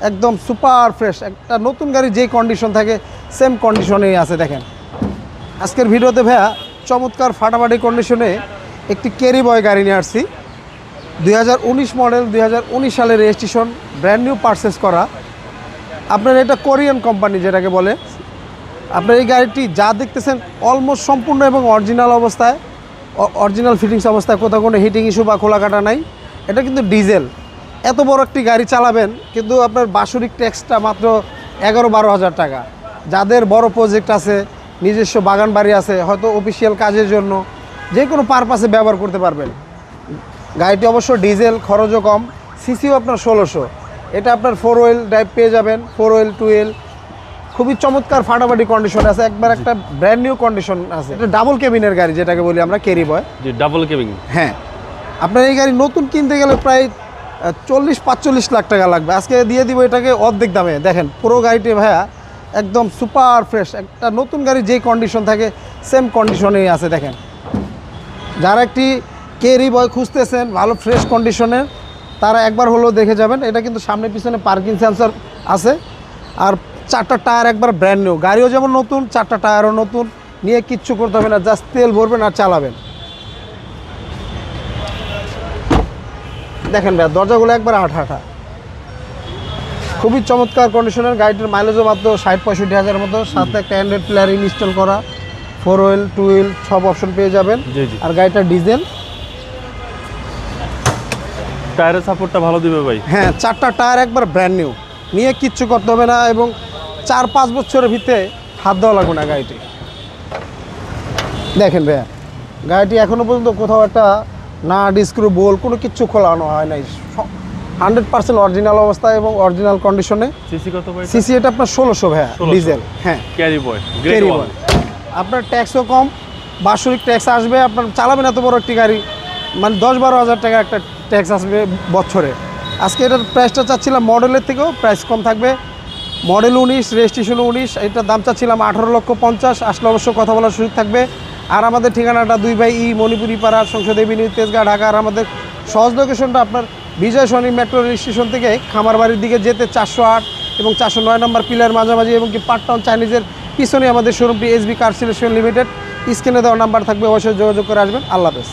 একদম super fresh, একটা নতুন গাড়ি যেই কন্ডিশন থাকে সেম কন্ডিশনেই আছে। দেখেন আজকের ভিডিওতে ভাইয়া চমৎকার ফাটাফাটি কন্ডিশনে একটি ক্যারি বয় গাড়ি নিয়ে আসছি। 2019 মডেল, 2019 সালের রেজিস্ট্রেশন, ব্র্যান্ড নিউ পারচেস করা। আপনার এটা কোরিয়ান কোম্পানি যেটাকে বলে। আপনার এই গাড়িটি যা দেখতেছেন অলমোস্ট সম্পূর্ণ এবং অরিজিনাল অবস্থায়, অরিজিনাল ফিটিংস অবস্থায়, কোথাও কোনো হিটিং ইস্যু বা খোলা কাটা নাই। এটা কিন্তু ডিজেল। এত বড় একটি গাড়ি চালাবেন কিন্তু আপনার বাৎসরিক ট্যাক্সটা মাত্র 11-12 হাজার টাকা। যাদের বড় প্রজেক্ট আছে, নিজস্ব বাগান বাড়ি আছে, হয়তো অফিসিয়াল কাজের জন্য যে কোনো পারপাসে ব্যবহার করতে পারবেন। গাড়িটি অবশ্য ডিজেল, খরচও কম, সিসিও আপনার 1600। এটা আপনার 4 হুইল ড্রাইভ পেয়ে যাবেন, 4 হুইল 2 হুইল, খুবই চমৎকার ফাটাফাটি কন্ডিশন আছে, একবার একটা ব্র্যান্ড নিউ কন্ডিশন আছে। এটা ডাবল কেবিনের গাড়ি যেটাকে বলি আমরা ক্যারি বয়। Double cabin. হ্যাঁ, আপনার এই গাড়ি নতুন কিনতে গেলে প্রায় 40-45 লাখ টাকা লাগবে। আজকে দিয়ে দিব এটাকে অর্ধেক দামে। দেখেন পুরো গাড়িটি ভাইয়া একদম সুপার ফ্রেশ, একটা নতুন গাড়ি যেই কন্ডিশন থাকে সেম কন্ডিশনেই আছে। দেখেন যারা একটি ক্যারি বয় খুঁজতেছেন ভালো ফ্রেশ কন্ডিশনের, তারা একবার হলেও দেখে যাবেন। এটা কিন্তু সামনে পিছনে পার্কিং সেন্সর আছে, আর 4টা টায়ার একবার ব্র্যান্ড নিউ। গাড়িও যেমন নতুন, 4টা টায়ারও নতুন, নিয়ে কিচ্ছু করতে হবে না, জাস্ট তেল ভরবেন আর চালাবেন। দেখেন ভাই দরজাগুলো একবার আঠা, খুবই চমৎকার কন্ডিশনের। গাড়িটির মাইলেজও মাত্র 60-65 হাজারের মতো, সাথে একটা অ্যান্ড্রয়েড প্লেয়ার ইনস্টল করা, 4 হুইল 2 হুইল সব অপশন পেয়ে যাবেন। আর গাড়িটা ডিজেল। টায়ারের সাপোর্টটা ভালো দিবে ভাই। হ্যাঁ, 4টা টায়ার একবার ব্র্যান্ড নিউ, নিয়ে কিচ্ছু করতে হবে না, এবং 4-5 বছরের ভিতরে হাত দেওয়া লাগবে না গাড়িটি। দেখেন ভাইয়া গাড়িটি এখনও পর্যন্ত কোথাও একটা না ডিস্ক্রু বোল কোনো কিচ্ছু খোলানো হয় নাই, 100% অরিজিনাল অবস্থায় এবং অরিজিনাল কন্ডিশনে। সিসি কত ভাই? সিসি এটা আপনার 1600 ভাইয়া, ডিজেল। হ্যাঁ, ক্যারি বয়, ক্যারি বয়। আপনার ট্যাক্সও কম, বাৎসরিক ট্যাক্স আসবে। আপনার চালাবেন এত বড় একটি গাড়ি, মানে 10-12 হাজার টাকা একটা ট্যাক্স আসবে বছরে। আজকে এটার প্রাইসটা চাচ্ছিলাম মডেলের থেকেও প্রাইস কম থাকবে। মডেল 19, রেজিস্ট্রেশন 19, এটার দাম চাচ্ছিলাম 18,50,000। আসলে অবশ্য কথা বলার সুযোগ থাকবে। আর আমাদের ঠিকানাটা 2 বাই ই মণিপুরি পাড়া, সংসদ এভিনিউ, তেজগাঁ, ঢাকা। আর আমাদের সহজ লোকেশনটা আপনার বিজয় সরণি মেট্রো রেল স্টেশন থেকে খামারবাড়ির দিকে যেতে 408 এবং 409 নম্বর পিলার মাঝামাঝি, এবং কি পার্কটাউন চাইনিজের পিছনে আমাদের শোরুমটি এসবি কার সিলেকশন লিমিটেড। স্ক্রিনে দেওয়া নাম্বার থাকবে, অবশ্যই যোগাযোগ করে আসবেন। আল্লাহ হাফেজ।